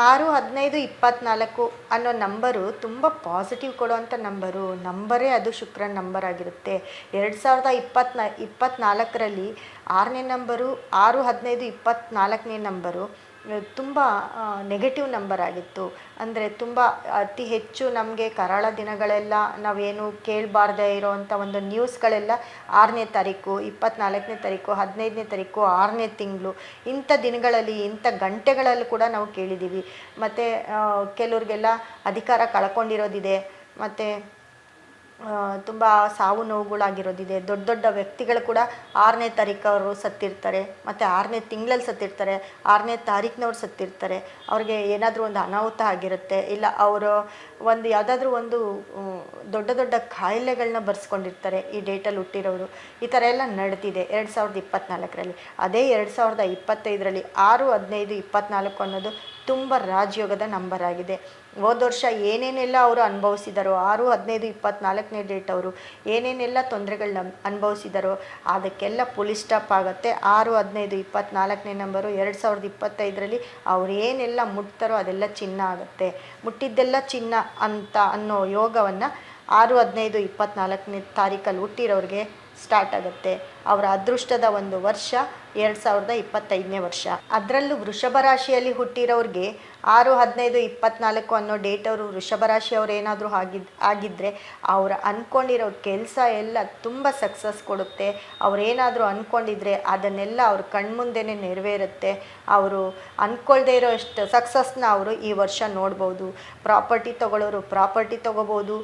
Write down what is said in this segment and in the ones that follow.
6-15-24 ಅನ್ನೋ ನಂಬರು ತುಂಬ ಪಾಸಿಟಿವ್ ಕೊಡುವಂಥ ನಂಬರೇ ಅದು ಶುಕ್ರನ ನಂಬರ್ ಆಗಿರುತ್ತೆ. 2024ರಲ್ಲಿ 6ನೇ ನಂಬರು 6-15-24ನೇ ನಂಬರು ತುಂಬ ನೆಗೆಟಿವ್ ನಂಬರ್ ಆಗಿತ್ತು. ಅಂದರೆ ತುಂಬ ಅತಿ ಹೆಚ್ಚು ನಮಗೆ ಕರಾಳ ದಿನಗಳೆಲ್ಲ ನಾವೇನು ಕೇಳಬಾರ್ದೇ ಇರೋವಂಥ ಒಂದು ನ್ಯೂಸ್ಗಳೆಲ್ಲ 6ನೇ ತಾರೀಕು, 24ನೇ ತಾರೀಕು, 15ನೇ ತಾರೀಕು, 6ನೇ ತಿಂಗಳು ಇಂಥ ದಿನಗಳಲ್ಲಿ ಇಂಥ ಗಂಟೆಗಳಲ್ಲಿ ಕೂಡ ನಾವು ಕೇಳಿದ್ದೀವಿ. ಮತ್ತು ಕೆಲವ್ರಿಗೆಲ್ಲ ಅಧಿಕಾರ ಕಳ್ಕೊಂಡಿರೋದಿದೆ, ಮತ್ತು ತುಂಬ ಸಾವು ನೋವುಗಳಾಗಿರೋದಿದೆ. ದೊಡ್ಡ ದೊಡ್ಡ ವ್ಯಕ್ತಿಗಳು ಕೂಡ 6ನೇ ತಾರೀಕು ಅವರು ಸತ್ತಿರ್ತಾರೆ, ಮತ್ತು 6ನೇ ತಿಂಗಳಲ್ಲಿ ಸತ್ತಿರ್ತಾರೆ, 6ನೇ ತಾರೀಕಿನವ್ರು ಸತ್ತಿರ್ತಾರೆ. ಅವ್ರಿಗೆ ಏನಾದರೂ ಒಂದು ಅನಾಹುತ ಆಗಿರುತ್ತೆ, ಇಲ್ಲ ಅವರು ಒಂದು ಯಾವುದಾದ್ರೂ ಒಂದು ದೊಡ್ಡ ದೊಡ್ಡ ಕಾಯಿಲೆಗಳನ್ನ ಬರ್ಸ್ಕೊಂಡಿರ್ತಾರೆ ಈ ಡೇಟಲ್ಲಿ ಹುಟ್ಟಿರೋರು. ಈ ಥರ ಎಲ್ಲ ನಡೆದಿದೆ 2024ರಲ್ಲಿ. ಅದೇ 2025ರಲ್ಲಿ 6-15-24 ಅನ್ನೋದು ತುಂಬ ರಾಜಯೋಗದ ನಂಬರ್ ಆಗಿದೆ. ಹೋದ ವರ್ಷ ಏನೇನೆಲ್ಲ ಅವರು ಅನುಭವಿಸಿದಾರೋ, 6-15-24ನೇ ಡೇಟ್ ಅವರು ಏನೇನೆಲ್ಲ ತೊಂದರೆಗಳನ್ನ ಅನುಭವಿಸಿದಾರೋ ಅದಕ್ಕೆಲ್ಲ ಪುಲಿ ಸ್ಟಾಪ್ ಆಗುತ್ತೆ. 6-15-24ನೇ ನಂಬರು 2025ರಲ್ಲಿ ಅವ್ರು ಏನೆಲ್ಲ ಮುಟ್ತಾರೋ ಅದೆಲ್ಲ ಚಿನ್ನ ಆಗುತ್ತೆ. ಮುಟ್ಟಿದ್ದೆಲ್ಲ ಚಿನ್ನ ಅಂತ ಅನ್ನೋ ಯೋಗವನ್ನು 6-15-24ನೇ ತಾರೀಕಲ್ಲಿ ಹುಟ್ಟಿರೋರಿಗೆ ಸ್ಟಾರ್ಟ್ ಆಗುತ್ತೆ. ಅವರ ಅದೃಷ್ಟದ ಒಂದು ವರ್ಷ 2025ನೇ ವರ್ಷ. ಅದರಲ್ಲೂ ವೃಷಭ ರಾಶಿಯಲ್ಲಿ ಹುಟ್ಟಿರೋರಿಗೆ 6-15-24 ಅನ್ನೋ ಡೇಟ್ ಅವರು ವೃಷಭ ರಾಶಿಯವ್ರು ಏನಾದರೂ ಆಗಿದ್ದರೆ ಅವ್ರು ಅಂದ್ಕೊಂಡಿರೋ ಕೆಲಸ ಎಲ್ಲ ತುಂಬ ಸಕ್ಸಸ್ ಕೊಡುತ್ತೆ. ಅವರೇನಾದರೂ ಅಂದ್ಕೊಂಡಿದ್ರೆ ಅದನ್ನೆಲ್ಲ ಅವ್ರ ಕಣ್ಮುಂದೆನೇ ನೆರವೇರುತ್ತೆ. ಅವರು ಅಂದ್ಕೊಳ್ದೇ ಇರೋ ಅಷ್ಟು ಸಕ್ಸಸ್ನ ಅವರು ಈ ವರ್ಷ ನೋಡ್ಬೋದು. ಪ್ರಾಪರ್ಟಿ ತೊಗೊಳ್ಳೋರು ಪ್ರಾಪರ್ಟಿ ತೊಗೋಬೋದು,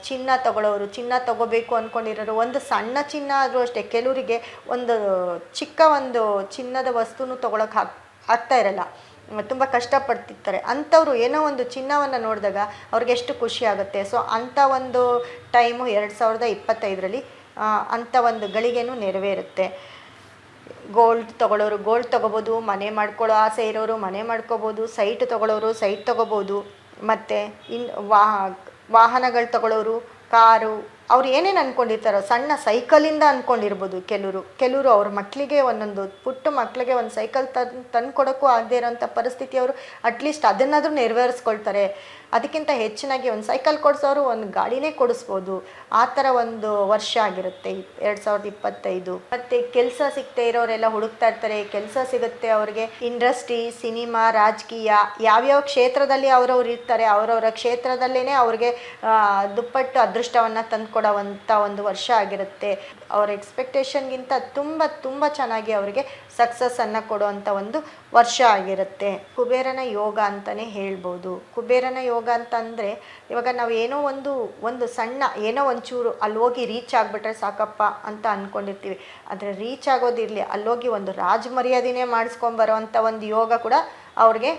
ಚಿನ್ನ ತೊಗೊಳ್ಳೋರು ಚಿನ್ನ ತೊಗೋಬೇಕು ಅಂದ್ಕೊಂಡಿರೋರು ಒಂದು ಸಣ್ಣ ಚಿನ್ನ ಆದರೂ ಅಷ್ಟೇ. ಕೆಲವರಿಗೆ ಒಂದು ಚಿಕ್ಕ ಒಂದು ಚಿನ್ನದ ವಸ್ತುನೂ ತೊಗೊಳಕ್ಕೆ ಆಗ್ತಾ ಇರಲ್ಲ, ತುಂಬ ಕಷ್ಟಪಡ್ತಿರ್ತಾರೆ. ಅಂಥವ್ರು ಏನೋ ಒಂದು ಚಿನ್ನವನ್ನು ನೋಡಿದಾಗ ಅವ್ರಿಗೆ ಎಷ್ಟು ಖುಷಿ ಆಗುತ್ತೆ. ಸೊ ಅಂಥ ಒಂದು ಟೈಮು 2025ರಲ್ಲಿ ಅಂಥ ಒಂದು ಗಳಿಗೆನೂ ನೆರವೇರುತ್ತೆ. ಗೋಲ್ಡ್ ತೊಗೊಳ್ಳೋರು ಗೋಲ್ಡ್ ತೊಗೋಬೋದು, ಮನೆ ಮಾಡ್ಕೊಳ್ಳೋ ಆಸೆ ಇರೋರು ಮನೆ ಮಾಡ್ಕೋಬೋದು, ಸೈಟ್ ತೊಗೊಳ್ಳೋರು ಸೈಟ್ ತೊಗೋಬೋದು, ಮತ್ತು ವಾಹನಗಳು ತೊಗೊಳ್ಳೋರು ಕಾರು, ಅವ್ರು ಏನೇನು ಅಂದ್ಕೊಂಡಿರ್ತಾರೋ ಸಣ್ಣ ಸೈಕಲಿಂದ ಅಂದ್ಕೊಂಡಿರ್ಬೋದು. ಕೆಲವರು ಅವ್ರ ಮಕ್ಕಳಿಗೆ ಒಂದೊಂದು ಪುಟ್ಟ ಮಕ್ಕಳಿಗೆ ಒಂದು ಸೈಕಲ್ ತಂದು ಕೊಡೋಕ್ಕೂ ಆಗದೇ ಇರೋಂಥ ಪರಿಸ್ಥಿತಿ ಅವರು ಅಟ್ಲೀಸ್ಟ್ ಅದನ್ನಾದರೂ ನೆರವೇರಿಸ್ಕೊಳ್ತಾರೆ. ಅದಕ್ಕಿಂತ ಹೆಚ್ಚಿನಾಗಿ ಒಂದು ಸೈಕಲ್ ಕೊಡಿಸೋರು ಒಂದು ಗಾಡಿನೇ ಕೊಡಿಸ್ಬೋದು. ಆ ಥರ ಒಂದು ವರ್ಷ ಆಗಿರುತ್ತೆ 2025. ಮತ್ತು ಕೆಲಸ ಸಿಗದೆ ಇರೋರೆಲ್ಲ ಹುಡುಕ್ತಾ ಇರ್ತಾರೆ, ಕೆಲಸ ಸಿಗುತ್ತೆ ಅವ್ರಿಗೆ. ಇಂಡಸ್ಟ್ರಿ, ಸಿನಿಮಾ, ರಾಜಕೀಯ ಯಾವ್ಯಾವ ಕ್ಷೇತ್ರದಲ್ಲಿ ಅವರವ್ರು ಇರ್ತಾರೆ ಅವರವರ ಕ್ಷೇತ್ರದಲ್ಲೇ ಅವ್ರಿಗೆ ದುಪ್ಪಟ್ಟು ಅದೃಷ್ಟವನ್ನು ತಂದು ಕೊಡೋವಂಥ ಒಂದು ವರ್ಷ ಆಗಿರುತ್ತೆ. ಅವ್ರ ಎಕ್ಸ್ಪೆಕ್ಟೇಷನ್ಗಿಂತ ತುಂಬ ಚೆನ್ನಾಗಿ ಅವರಿಗೆ ಸಕ್ಸಸ್ಸನ್ನು ಕೊಡುವಂಥ ಒಂದು ವರ್ಷ ಆಗಿರುತ್ತೆ. ಕುಬೇರನ ಯೋಗ ಅಂತಲೇ ಹೇಳ್ಬೋದು. ಕುಬೇರನ ಯೋಗ ಅಂತಂದರೆ ಇವಾಗ ನಾವು ಏನೋ ಒಂದು ಸಣ್ಣ ಏನೋ ಒಂಚೂರು ಅಲ್ಲಿ ಹೋಗಿ ರೀಚ್ ಆಗಿಬಿಟ್ರೆ ಸಾಕಪ್ಪ ಅಂತ ಅಂದ್ಕೊಂಡಿರ್ತೀವಿ. ಆದರೆ ರೀಚ್ ಆಗೋದಿರಲಿ, ಅಲ್ಲೋಗಿ ಒಂದು ರಾಜ ಮರ್ಯಾದೆನೇ ಮಾಡಿಸ್ಕೊಂಬರೋ ಅಂಥ ಒಂದು ಯೋಗ ಕೂಡ ಅವ್ರಿಗೆ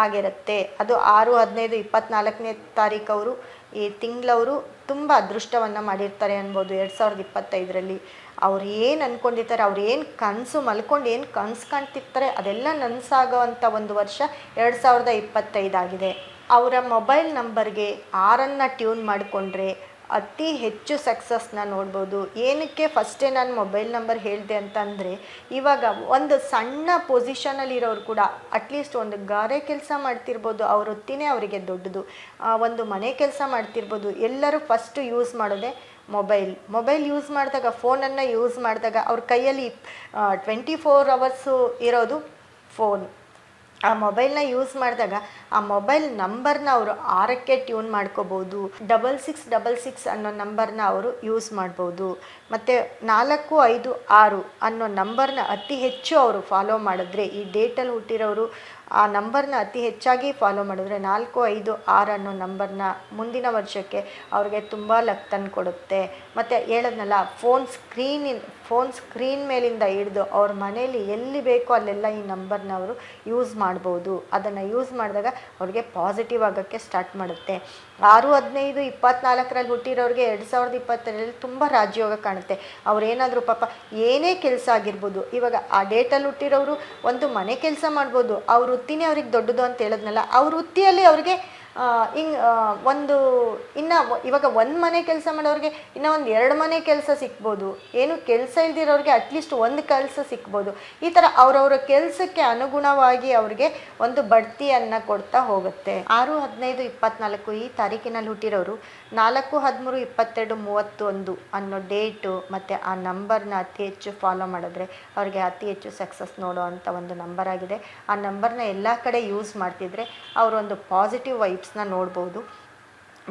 ಆಗಿರುತ್ತೆ. ಅದು 6-15-24ನೇ ತಾರೀಕು ಅವರು ಈ ತಿಂಗಳವರು ತುಂಬ ಅದೃಷ್ಟವನ್ನು ಮಾಡಿರ್ತಾರೆ ಅನ್ಬೋದು 2025ರಲ್ಲಿ. ಅವ್ರು ಏನು ಅಂದ್ಕೊಂಡಿರ್ತಾರೆ, ಅವ್ರು ಏನು ಕನಸು ಮಲ್ಕೊಂಡು ಏನು ಕನಸು ಕಾಣ್ತಿರ್ತಾರೆ ಅದೆಲ್ಲ ನನಸಾಗೋವಂಥ ಒಂದು ವರ್ಷ 2025 ಆಗಿದೆ. ಅವರ ಮೊಬೈಲ್ ನಂಬರ್ಗೆ 6ಅನ್ನು ಟ್ಯೂನ್ ಮಾಡಿಕೊಂಡ್ರೆ ಅತಿ ಹೆಚ್ಚು ಸಕ್ಸಸ್ನ ನೋಡ್ಬೋದು. ಏನಕ್ಕೆ ಫಸ್ಟೇ ನಾನು ಮೊಬೈಲ್ ನಂಬರ್ ಹೇಳಿದೆ ಅಂತಂದರೆ, ಇವಾಗ ಒಂದು ಸಣ್ಣ ಪೊಸಿಷನಲ್ಲಿರೋರು ಕೂಡ ಅಟ್ಲೀಸ್ಟ್ ಒಂದು ಗಾರೆ ಕೆಲಸ ಮಾಡ್ತಿರ್ಬೋದು, ಅವ್ರ ವೃತ್ತಿನೇ ಅವರಿಗೆ ದೊಡ್ಡದು, ಒಂದು ಮನೆ ಕೆಲಸ ಮಾಡ್ತಿರ್ಬೋದು. ಎಲ್ಲರೂ ಫಸ್ಟು ಯೂಸ್ ಮಾಡೋದೇ ಮೊಬೈಲ್ ಯೂಸ್ ಮಾಡಿದಾಗ, ಫೋನನ್ನು ಯೂಸ್ ಮಾಡಿದಾಗ ಅವ್ರ ಕೈಯಲ್ಲಿ 24 ಅವರ್ಸು ಇರೋದು ಫೋನ್. ಆ ಮೊಬೈಲ್ನ ಯೂಸ್ ಮಾಡಿದಾಗ ಆ ಮೊಬೈಲ್ ನಂಬರ್ನ ಅವರು 6ಕ್ಕೆ ಟ್ಯೂನ್ ಮಾಡ್ಕೋಬೋದು. 6666 ಅನ್ನೋ ನಂಬರ್ನ ಅವರು ಯೂಸ್ ಮಾಡ್ಬೋದು. ಮತ್ತು 456 ಅನ್ನೋ ನಂಬರ್ನ ಅತಿ ಹೆಚ್ಚು ಅವರು ಫಾಲೋ ಮಾಡಿದ್ರೆ, ಈ ಡೇಟಲ್ಲಿ ಹುಟ್ಟಿರೋರು ಆ ನಂಬರ್ನ ಅತಿ ಹೆಚ್ಚಾಗಿ ಫಾಲೋ ಮಾಡಿದ್ರೆ 456 ಅನ್ನೋ ನಂಬರ್ನ ಮುಂದಿನ ವರ್ಷಕ್ಕೆ ಅವ್ರಿಗೆ ತುಂಬ ಲಕ್ ತಂದು ಕೊಡುತ್ತೆ. ಮತ್ತು ಹೇಳದ್ನಲ್ಲ, ಫೋನ್ ಸ್ಕ್ರೀನ್ ಮೇಲಿಂದ ಹಿಡಿದು ಅವ್ರ ಮನೇಲಿ ಎಲ್ಲಿ ಬೇಕೋ ಅಲ್ಲೆಲ್ಲ ಈ ನಂಬರ್ನ ಅವರು ಯೂಸ್ ಮಾಡ್ಬೋದು. ಅದನ್ನು ಯೂಸ್ ಮಾಡಿದಾಗ ಅವ್ರಿಗೆ ಪಾಸಿಟಿವ್ ಆಗೋಕ್ಕೆ ಸ್ಟಾರ್ಟ್ ಮಾಡುತ್ತೆ. 6-15-24ರಲ್ಲಿ ಹುಟ್ಟಿರೋರಿಗೆ 2025ರಲ್ಲಿ ತುಂಬ ರಾಜಯೋಗ ಕಾಣುತ್ತೆ. ಅವ್ರೇನಾದರೂ ಪಾಪ ಏನೇ ಕೆಲಸ ಆಗಿರ್ಬೋದು, ಇವಾಗ ಆ ಡೇಟಲ್ಲಿ ಹುಟ್ಟಿರೋರು ಒಂದು ಮನೆ ಕೆಲಸ ಮಾಡ್ಬೋದು, ಅವ್ರ ವೃತ್ತಿನೇ ಅವ್ರಿಗೆ ದೊಡ್ಡದು ಅಂತ ಹೇಳಿದ್ನಲ್ಲ, ಅವ್ರ ವೃತ್ತಿಯಲ್ಲಿ ಅವ್ರಿಗೆ ಹಿಂಗೆ ಒಂದು ಇವಾಗ ಒಂದು ಮನೆ ಕೆಲಸ ಮಾಡೋರಿಗೆ ಇನ್ನೂ ಒಂದು 2 ಮನೆ ಕೆಲಸ ಸಿಗ್ಬೋದು, ಏನು ಕೆಲಸ ಇಲ್ದಿರೋರಿಗೆ ಅಟ್ಲೀಸ್ಟ್ ಒಂದು ಕೆಲಸ ಸಿಗ್ಬೋದು. ಈ ಥರ ಅವ್ರವ್ರ ಕೆಲಸಕ್ಕೆ ಅನುಗುಣವಾಗಿ ಅವ್ರಿಗೆ ಒಂದು ಬಡ್ತಿಯನ್ನು ಕೊಡ್ತಾ ಹೋಗುತ್ತೆ. 6/15/24 ಈ ತಾರೀಕಿನಲ್ಲಿ ಹುಟ್ಟಿರೋರು 4/13/22/31 ಅನ್ನೋ ಡೇಟು ಮತ್ತು ಆ ನಂಬರ್ನ ಅತಿ ಹೆಚ್ಚು ಫಾಲೋ ಮಾಡಿದ್ರೆ ಅವ್ರಿಗೆ ಅತಿ ಹೆಚ್ಚು ಸಕ್ಸಸ್ ನೋಡೋ ಅಂಥ ಒಂದು ನಂಬರ್ ಆಗಿದೆ. ಆ ನಂಬರ್ನ ಎಲ್ಲ ಕಡೆ ಯೂಸ್ ಮಾಡ್ತಿದ್ರೆ ಅವರೊಂದು ಪಾಸಿಟಿವ್ ವೈಬ್ಸ್ನ ನೋಡ್ಬೋದು.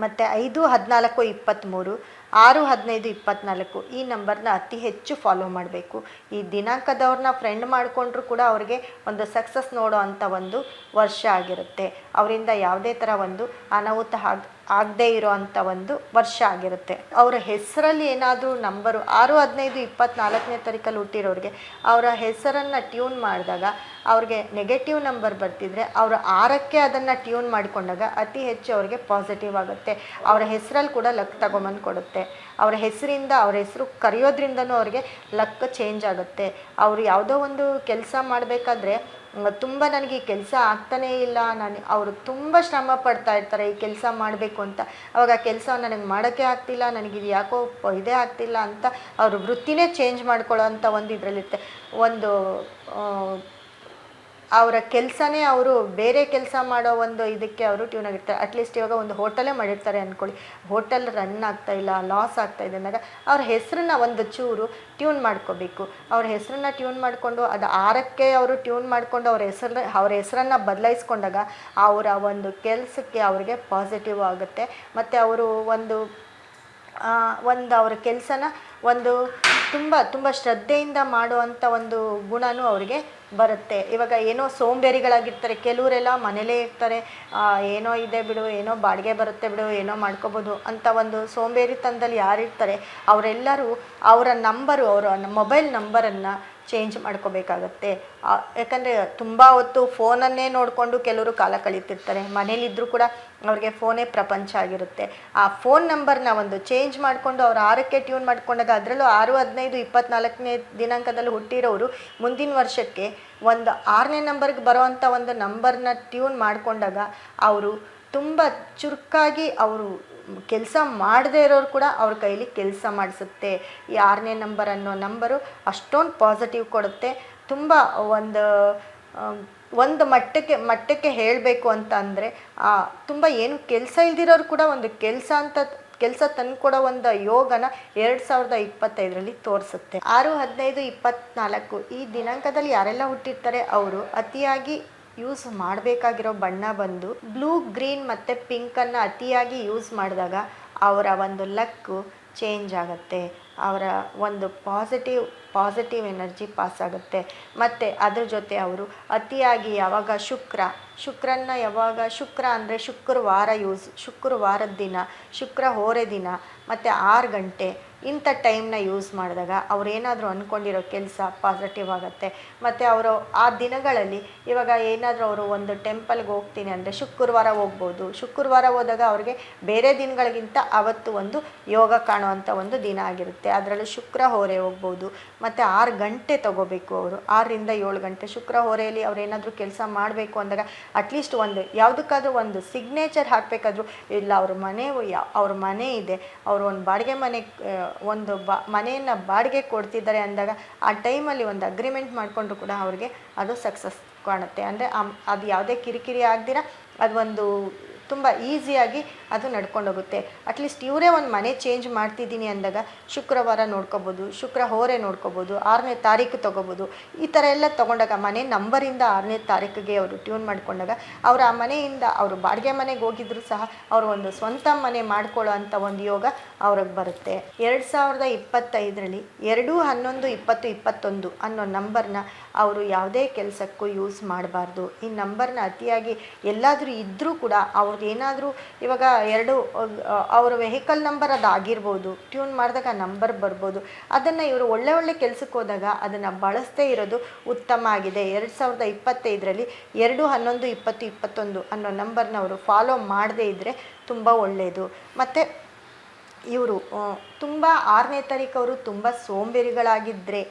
ಮತ್ತು 5/14/23, 6/15/24 ಈ ನಂಬರ್ನ ಅತಿ ಹೆಚ್ಚು ಫಾಲೋ ಮಾಡಬೇಕು. ಈ ದಿನಾಂಕದವ್ರನ್ನ ಫ್ರೆಂಡ್ ಮಾಡಿಕೊಂಡ್ರೂ ಕೂಡ ಅವ್ರಿಗೆ ಒಂದು ಸಕ್ಸಸ್ ನೋಡೋ ಅಂಥ ಒಂದು ವರ್ಷ ಆಗಿರುತ್ತೆ. ಅವರಿಂದ ಯಾವುದೇ ಥರ ಒಂದು ಅನಾಹುತ ಆಗದೇ ಇರೋ ಅಂಥ ಒಂದು ವರ್ಷ ಆಗಿರುತ್ತೆ. ಅವರ ಹೆಸರಲ್ಲಿ ಏನಾದರೂ ನಂಬರು 6/15/24ನೇ ತಾರೀಕಲ್ಲಿ ಹುಟ್ಟಿರೋರಿಗೆ ಅವರ ಹೆಸರನ್ನು ಟ್ಯೂನ್ ಮಾಡಿದಾಗ ಅವ್ರಿಗೆ ನೆಗೆಟಿವ್ ನಂಬರ್ ಬರ್ತಿದ್ರೆ ಅವರು 6ಕ್ಕೆ ಅದನ್ನು ಟ್ಯೂನ್ ಮಾಡಿಕೊಂಡಾಗ ಅತಿ ಹೆಚ್ಚು ಅವ್ರಿಗೆ ಪಾಸಿಟಿವ್ ಆಗುತ್ತೆ. ಅವರ ಹೆಸರಲ್ಲಿ ಕೂಡ ಲಕ್ ತಗೊಂಬಂದು ಕೊಡುತ್ತೆ. ಅವರ ಹೆಸರಿಂದ ಅವ್ರ ಹೆಸರು ಕರೆಯೋದ್ರಿಂದನೂ ಅವ್ರಿಗೆ ಲಕ್ ಚೇಂಜ್ ಆಗುತ್ತೆ. ಅವರು ಯಾವುದೋ ಒಂದು ಕೆಲಸ ಮಾಡಬೇಕಾದ್ರೆ ತುಂಬ ನನಗೆ ಈ ಕೆಲಸ ಆಗ್ತಾನೇ ಇಲ್ಲ, ಅವರು ತುಂಬ ಶ್ರಮ ಪಡ್ತಾ ಇರ್ತಾರೆ ಈ ಕೆಲಸ ಮಾಡಬೇಕು ಅಂತ. ಅವಾಗ ಆ ಕೆಲಸ ನನಗೆ ಮಾಡೋಕ್ಕೆ ಆಗ್ತಿಲ್ಲ, ನನಗಿದು ಯಾಕೋ ಇದೇ ಆಗ್ತಿಲ್ಲ ಅಂತ ಅವರು ವೃತ್ತಿನೇ ಚೇಂಜ್ ಮಾಡ್ಕೊಳ್ಳೋ ಅಂಥ ಒಂದು ಇದರಲ್ಲಿರುತ್ತೆ. ಒಂದು ಅವರ ಕೆಲಸನೇ ಅವರು ಬೇರೆ ಕೆಲಸ ಮಾಡೋ ಒಂದು ಇದಕ್ಕೆ ಅವರು ಟ್ಯೂನ್ ಆಗಿರ್ತಾರೆ. ಅಟ್ಲೀಸ್ಟ್ ಇವಾಗ ಒಂದು ಹೋಟೆಲೇ ಮಾಡಿರ್ತಾರೆ ಅಂದ್ಕೊಳ್ಳಿ, ಹೋಟೆಲ್ ರನ್ ಆಗ್ತಾಯಿಲ್ಲ, ಲಾಸ್ ಆಗ್ತಾಯಿದೆ ಅಂದಾಗ ಅವ್ರ ಹೆಸರನ್ನ ಒಂದು ಚೂರು ಟ್ಯೂನ್ ಮಾಡ್ಕೋಬೇಕು. ಅವ್ರ ಹೆಸರನ್ನ ಟ್ಯೂನ್ ಮಾಡಿಕೊಂಡು ಅದು 6ಕ್ಕೆ ಅವರು ಟ್ಯೂನ್ ಮಾಡಿಕೊಂಡು ಅವ್ರ ಹೆಸರನ್ನು ಬದಲಾಯಿಸ್ಕೊಂಡಾಗ ಅವರ ಒಂದು ಕೆಲಸಕ್ಕೆ ಅವ್ರಿಗೆ ಪಾಸಿಟಿವ್ ಆಗುತ್ತೆ. ಮತ್ತು ಅವರು ಒಂದು ಅವ್ರ ಕೆಲಸನ ಒಂದು ತುಂಬ ಶ್ರದ್ಧೆಯಿಂದ ಮಾಡುವಂಥ ಒಂದು ಗುಣನೂ ಅವರಿಗೆ ಬರುತ್ತೆ. ಇವಾಗ ಏನೋ ಸೋಂಬೇರಿಗಳಾಗಿರ್ತಾರೆ, ಕೆಲವರೆಲ್ಲ ಮನೇಲೇ ಇರ್ತಾರೆ, ಏನೋ ಇದೆ ಬಿಡು, ಏನೋ ಬಾಡಿಗೆ ಬರುತ್ತೆ ಬಿಡು, ಏನೋ ಮಾಡ್ಕೋಬೋದು ಅಂತ ಒಂದು ಸೋಂಬೇರಿತನದಲ್ಲಿ ಯಾರಿರ್ತಾರೆ ಅವರೆಲ್ಲರೂ ಅವರ ಮೊಬೈಲ್ ನಂಬರನ್ನು ಚೇಂಜ್ ಮಾಡ್ಕೋಬೇಕಾಗತ್ತೆ. ಯಾಕಂದರೆ ತುಂಬ ಹೊತ್ತು ಫೋನನ್ನೇ ನೋಡಿಕೊಂಡು ಕೆಲವರು ಕಾಲ ಕಳೀತಿರ್ತಾರೆ. ಮನೇಲಿದ್ದರೂ ಕೂಡ ಅವ್ರಿಗೆ ಫೋನೇ ಪ್ರಪಂಚ ಆಗಿರುತ್ತೆ. ಆ ಫೋನ್ ನಂಬರ್ನ ಒಂದು ಚೇಂಜ್ ಮಾಡಿಕೊಂಡು ಅವ್ರು 6ಕ್ಕೆ ಟ್ಯೂನ್ ಮಾಡ್ಕೊಂಡಾಗ ಅದರಲ್ಲೂ 6/15/24ನೇ ದಿನಾಂಕದಲ್ಲಿ ಹುಟ್ಟಿರೋರು ಮುಂದಿನ ವರ್ಷಕ್ಕೆ ಒಂದು 6ನೇ ನಂಬರ್ಗೆ ಬರೋವಂಥ ಒಂದು ನಂಬರ್ನ ಟ್ಯೂನ್ ಮಾಡಿಕೊಂಡಾಗ ಅವರು ತುಂಬ ಚುರುಕಾಗಿ ಅವರು ಕೆಲಸ ಮಾಡದೇ ಇರೋರು ಕೂಡ ಅವ್ರ ಕೈಲಿ ಕೆಲಸ ಮಾಡಿಸುತ್ತೆ. ಈ 6ನೇ ನಂಬರ್ ಅನ್ನೋ ನಂಬರು ಅಷ್ಟೊಂದು ಪಾಸಿಟಿವ್ ಕೊಡುತ್ತೆ. ತುಂಬ ಒಂದು ಮಟ್ಟಕ್ಕೆ ಹೇಳಬೇಕು ಅಂತ ಅಂದರೆ ತುಂಬ ಏನು ಕೆಲಸ ಇಲ್ದಿರೋರು ಕೂಡ ಒಂದು ಕೆಲಸ ತಂದುಕೊಡೋ ಒಂದು ಯೋಗನ 2025ರಲ್ಲಿ ತೋರಿಸುತ್ತೆ. 6/15/24 ಈ ದಿನಾಂಕದಲ್ಲಿ ಯಾರೆಲ್ಲ ಹುಟ್ಟಿರ್ತಾರೆ ಅವರು ಅತಿಯಾಗಿ ಯೂಸ್ ಮಾಡಬೇಕಾಗಿರೋ ಬಣ್ಣ ಬಂದು ಬ್ಲೂ, ಗ್ರೀನ್ ಮತ್ತು ಪಿಂಕನ್ನು ಅತಿಯಾಗಿ ಯೂಸ್ ಮಾಡಿದಾಗ ಅವರ ಒಂದು ಲಕ್ಕು ಚೇಂಜ್ ಆಗುತ್ತೆ. ಅವರ ಒಂದು ಪಾಸಿಟಿವ್ ಎನರ್ಜಿ ಪಾಸ್ ಆಗುತ್ತೆ. ಮತ್ತು ಅದ್ರ ಜೊತೆ ಅವರು ಅತಿಯಾಗಿ ಯಾವಾಗ ಶುಕ್ರ ಅಂದರೆ ಶುಕ್ರವಾರದ ದಿನ, ಶುಕ್ರ ಹೋರೆ ದಿನ ಮತ್ತು 6 ಗಂಟೆ ಇಂಥ ಟೈಮ್ನ ಯೂಸ್ ಮಾಡಿದಾಗ ಅವರೇನಾದರೂ ಅಂದ್ಕೊಂಡಿರೋ ಕೆಲಸ ಪಾಸಿಟಿವ್ ಆಗುತ್ತೆ. ಮತ್ತು ಅವರು ಆ ದಿನಗಳಲ್ಲಿ ಇವಾಗ ಏನಾದರೂ ಅವರು ಒಂದು ಟೆಂಪಲ್ಗೆ ಹೋಗ್ತೀನಿ ಅಂದರೆ ಶುಕ್ರವಾರ ಹೋಗ್ಬೋದು. ಶುಕ್ರವಾರ ಹೋದಾಗ ಅವ್ರಿಗೆ ಬೇರೆ ದಿನಗಳಿಗಿಂತ ಅವತ್ತು ಒಂದು ಯೋಗ ಕಾಣುವಂಥ ಒಂದು ದಿನ ಆಗಿರುತ್ತೆ. ಅದರಲ್ಲೂ ಶುಕ್ರ ಹೋರೆ ಹೋಗ್ಬೋದು. ಮತ್ತು 6 ಗಂಟೆ ತೊಗೋಬೇಕು ಅವರು, 6ರಿಂದ 7 ಗಂಟೆ. ಶುಕ್ರ ಹೋರೆಯಲ್ಲಿ ಅವ್ರೇನಾದರೂ ಕೆಲಸ ಮಾಡಬೇಕು ಅಂದಾಗ ಅಟ್ಲೀಸ್ಟ್ ಒಂದು ಯಾವುದಕ್ಕಾದ್ರೂ ಒಂದು ಸಿಗ್ನೇಚರ್ ಹಾಕಬೇಕಾದ್ರೂ ಇಲ್ಲ, ಅವ್ರ ಮನೆ ಇದೆ, ಅವರು ಒಂದು ಬಾಡಿಗೆ ಮನೆ ಮನೆಯನ್ನು ಬಾಡಿಗೆ ಕೊಡ್ತಿದ್ದಾರೆ ಅಂದಾಗ ಆ ಟೈಮಲ್ಲಿ ಒಂದು ಅಗ್ರಿಮೆಂಟ್ ಮಾಡಿಕೊಂಡ್ರು ಕೂಡ ಅವ್ರಿಗೆ ಅದು ಸಕ್ಸಸ್ ಕಾಣುತ್ತೆ. ಅಂದರೆ ಅದು ಯಾವುದೇ ಕಿರಿಕಿರಿ ಆಗ್ದಿರ ಅದು ಒಂದು ತುಂಬ ಈಸಿಯಾಗಿ ಅದು ನಡ್ಕೊಂಡೋಗುತ್ತೆ. ಅಟ್ಲೀಸ್ಟ್ ಇವರೇ ಒಂದು ಮನೆ ಚೇಂಜ್ ಮಾಡ್ತಿದ್ದೀನಿ ಅಂದಾಗ ಶುಕ್ರವಾರ ನೋಡ್ಕೋಬೋದು, ಶುಕ್ರ ಹೋರೆ ನೋಡ್ಕೋಬೋದು, 6ನೇ ತಾರೀಕು ತೊಗೋಬೋದು. ಈ ಥರ ಎಲ್ಲ ತೊಗೊಂಡಾಗ ಮನೆ ನಂಬರಿಂದ 6ನೇ ತಾರೀಕಿಗೆ ಅವರು ಟ್ಯೂನ್ ಮಾಡಿಕೊಂಡಾಗ ಅವರು ಆ ಮನೆಯಿಂದ ಅವರು ಬಾಡಿಗೆ ಮನೆಗೆ ಹೋಗಿದ್ರು ಸಹ ಅವರು ಒಂದು ಸ್ವಂತ ಮನೆ ಮಾಡ್ಕೊಳ್ಳೋ ಅಂಥ ಒಂದು ಯೋಗ ಅವ್ರಿಗೆ ಬರುತ್ತೆ. 2025ರಲ್ಲಿ 2/11/2021 ಅನ್ನೋ ನಂಬರ್ನ ಅವರು ಯಾವುದೇ ಕೆಲಸಕ್ಕೂ ಯೂಸ್ ಮಾಡಬಾರ್ದು. ಈ ನಂಬರ್ನ ಅತಿಯಾಗಿ ಎಲ್ಲಾದರೂ ಇದ್ದರೂ ಕೂಡ ಏನಾದರೂ ಇವಾಗ ಅವರ ವೆಹಿಕಲ್ ನಂಬರ್ ಅದು ಆಗಿರ್ಬೋದು, ಟ್ಯೂನ್ ಮಾಡಿದಾಗ ನಂಬರ್ ಬರ್ಬೋದು. ಅದನ್ನು ಇವರು ಒಳ್ಳೆ ಕೆಲಸಕ್ಕೆ ಹೋದಾಗ ಅದನ್ನು ಬಳಸದೇ ಇರೋದು ಉತ್ತಮ ಆಗಿದೆ. 2025ರಲ್ಲಿ 2/11/2021 ಅನ್ನೋ ನಂಬರ್ನ ಅವರು ಫಾಲೋ ಮಾಡದೇ ಇದ್ದರೆ ತುಂಬ ಒಳ್ಳೆಯದು. ಮತ್ತು ಇವರು ತುಂಬ 6ನೇ ತಾರೀಕು ಅವರು ತುಂಬ ಸೋಂಬೇರಿಗಳಾಗಿದ್ದರೆ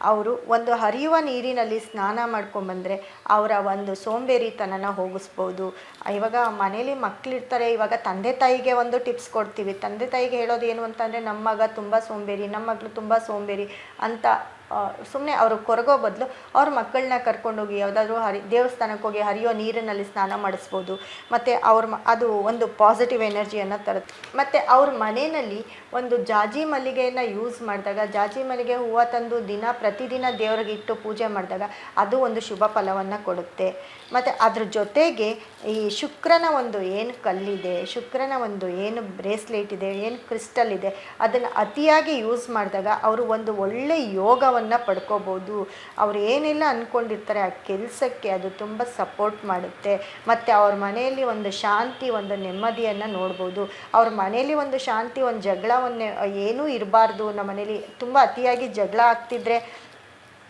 ಅವರು ಒಂದು ಹರಿಯುವ ನೀರಿನಲ್ಲಿ ಸ್ನಾನ ಮಾಡ್ಕೊಂಬಂದರೆ ಅವರ ಒಂದು ಸೋಂಬೇರಿತನನ ಹೋಗಿಸ್ಬೋದು. ಇವಾಗ ಮನೇಲಿ ಮಕ್ಕಳಿರ್ತಾರೆ, ಇವಾಗ ತಂದೆ ತಾಯಿಗೆ ಒಂದು ಟಿಪ್ಸ್ ಕೊಡ್ತೀವಿ. ತಂದೆ ತಾಯಿಗೆ ಹೇಳೋದು ಏನು ಅಂತಂದರೆ, ನಮ್ಮ ಮಗ ತುಂಬ ಸೋಂಬೇರಿ, ನಮ್ಮ ಮಗಳು ತುಂಬ ಸೋಂಬೇರಿ ಅಂತ ಸುಮ್ಮನೆ ಅವರು ಕೊರಗೋ ಬದಲು ಅವ್ರ ಮಕ್ಕಳನ್ನ ಕರ್ಕೊಂಡೋಗಿ ಯಾವುದಾದ್ರೂ ದೇವಸ್ಥಾನಕ್ಕೆ ಹೋಗಿ ಹರಿಯೋ ನೀರಿನಲ್ಲಿ ಸ್ನಾನ ಮಾಡಿಸ್ಬೋದು. ಮತ್ತು ಅದು ಒಂದು ಪಾಸಿಟಿವ್ ಎನರ್ಜಿಯನ್ನು ತರುತ್ತೆ. ಮತ್ತು ಅವ್ರ ಮನೆಯಲ್ಲಿ ಒಂದು ಜಾಜಿ ಮಲ್ಲಿಗೆಯನ್ನು ಯೂಸ್ ಮಾಡಿದಾಗ, ಜಾಜಿ ಮಲ್ಲಿಗೆ ಹೂವು ತಂದು ಪ್ರತಿದಿನ ದೇವರಿಗೆ ಇಟ್ಟು ಪೂಜೆ ಮಾಡಿದಾಗ ಅದು ಒಂದು ಶುಭ ಫಲವನ್ನು ಕೊಡುತ್ತೆ. ಮತ್ತು ಅದ್ರ ಜೊತೆಗೆ ಈ ಶುಕ್ರನ ಒಂದು ಏನು ಕಲ್ಲಿದೆ, ಶುಕ್ರನ ಒಂದು ಏನು ಬ್ರೇಸ್ಲೆಟ್ ಇದೆ, ಏನು ಕ್ರಿಸ್ಟಲ್ ಇದೆ, ಅದನ್ನು ಅತಿಯಾಗಿ ಯೂಸ್ ಮಾಡಿದಾಗ ಅವರು ಒಂದು ಒಳ್ಳೆ ಯೋಗವನ್ನು ಪಡ್ಕೋಬೋದು. ಅವ್ರು ಏನೆಲ್ಲ ಅಂದ್ಕೊಂಡಿರ್ತಾರೆ ಆ ಕೆಲಸಕ್ಕೆ ಅದು ತುಂಬ ಸಪೋರ್ಟ್ ಮಾಡುತ್ತೆ. ಮತ್ತು ಅವ್ರ ಮನೆಯಲ್ಲಿ ಒಂದು ಶಾಂತಿ, ಒಂದು ನೆಮ್ಮದಿಯನ್ನು ನೋಡ್ಬೋದು. ಅವ್ರ ಮನೆಯಲ್ಲಿ ಒಂದು ಶಾಂತಿ, ಒಂದು ಜಗಳವನ್ನೇ ಏನೂ ಇರಬಾರ್ದು. ನಮ್ಮ ಮನೇಲಿ ತುಂಬ ಅತಿಯಾಗಿ ಜಗಳ ಆಗ್ತಿದ್ರೆ,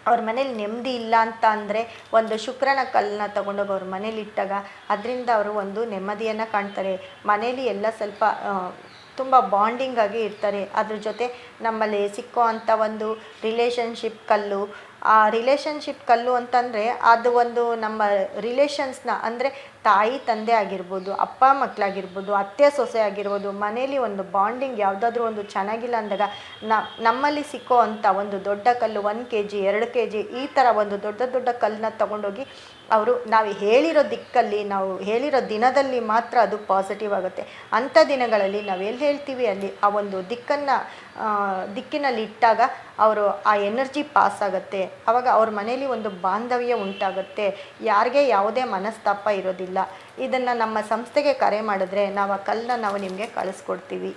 ಅವ್ರ ಮನೇಲಿ ನೆಮ್ಮದಿ ಇಲ್ಲ ಅಂತ ಅಂದರೆ ಒಂದು ಶುಕ್ರನ ಕಲ್ಲನ್ನ ತೊಗೊಂಡೋಗಿ ಅವ್ರ ಮನೇಲಿ ಇಟ್ಟಾಗ ಅದರಿಂದ ಅವರು ಒಂದು ನೆಮ್ಮದಿಯನ್ನು ಕಾಣ್ತಾರೆ. ಮನೇಲಿ ಎಲ್ಲ ಸ್ವಲ್ಪ ತುಂಬ ಬಾಂಡಿಂಗ್ ಆಗಿ ಇರ್ತಾರೆ. ಅದ್ರ ಜೊತೆ ನಮ್ಮಲ್ಲಿ ಸಿಕ್ಕೋ ಅಂಥ ಒಂದು ರಿಲೇಷನ್ಶಿಪ್ ಕಲ್ಲು, ಆ ರಿಲೇಷನ್ಶಿಪ್ ಕಲ್ಲು ಅಂತಂದರೆ ಅದು ಒಂದು ನಮ್ಮ ರಿಲೇಷನ್ಸ್ನ ಅಂದರೆ ತಾಯಿ ತಂದೆ ಆಗಿರ್ಬೋದು, ಅಪ್ಪ ಮಕ್ಕಳಾಗಿರ್ಬೋದು, ಅತ್ತೆ ಸೊಸೆ ಆಗಿರ್ಬೋದು, ಮನೇಲಿ ಒಂದು ಬಾಂಡಿಂಗ್ ಯಾವುದಾದ್ರೂ ಒಂದು ಚೆನ್ನಾಗಿಲ್ಲ ಅಂದಾಗ ನಮ್ಮಲ್ಲಿ ಸಿಕ್ಕೋ ಅಂಥ ಒಂದು ದೊಡ್ಡ ಕಲ್ಲು 1 kg 2 kg ಈ ಥರ ಒಂದು ದೊಡ್ಡ ದೊಡ್ಡ ಕಲ್ಲನ್ನ ತೊಗೊಂಡೋಗಿ ಅವರು ನಾವು ಹೇಳಿರೋ ದಿಕ್ಕಲ್ಲಿ, ನಾವು ಹೇಳಿರೋ ದಿನದಲ್ಲಿ ಮಾತ್ರ ಅದು ಪಾಸಿಟಿವ್ ಆಗುತ್ತೆ. ಅಂಥ ದಿನಗಳಲ್ಲಿ ನಾವು ಎಲ್ಲಿ ಹೇಳ್ತೀವಿ ಅಲ್ಲಿ ಆ ಒಂದು ದಿಕ್ಕಿನಲ್ಲಿ ಇಟ್ಟಾಗ ಅವರು ಆ ಎನರ್ಜಿ ಪಾಸ್ ಆಗುತ್ತೆ. ಆವಾಗ ಅವ್ರ ಮನೇಲಿ ಒಂದು ಬಾಂಧವ್ಯ ಉಂಟಾಗುತ್ತೆ, ಯಾರಿಗೆ ಯಾವುದೇ ಮನಸ್ತಾಪ ಇರೋದಿಲ್ಲ. ಇದನ್ನು ನಮ್ಮ ಸಂಸ್ಥೆಗೆ ಕರೆ ಮಾಡಿದ್ರೆ ನಾವು ಆ ಕಲ್ಲನ್ನ ನಾವು ನಿಮಗೆ ಕಳಿಸ್ಕೊಡ್ತೀವಿ.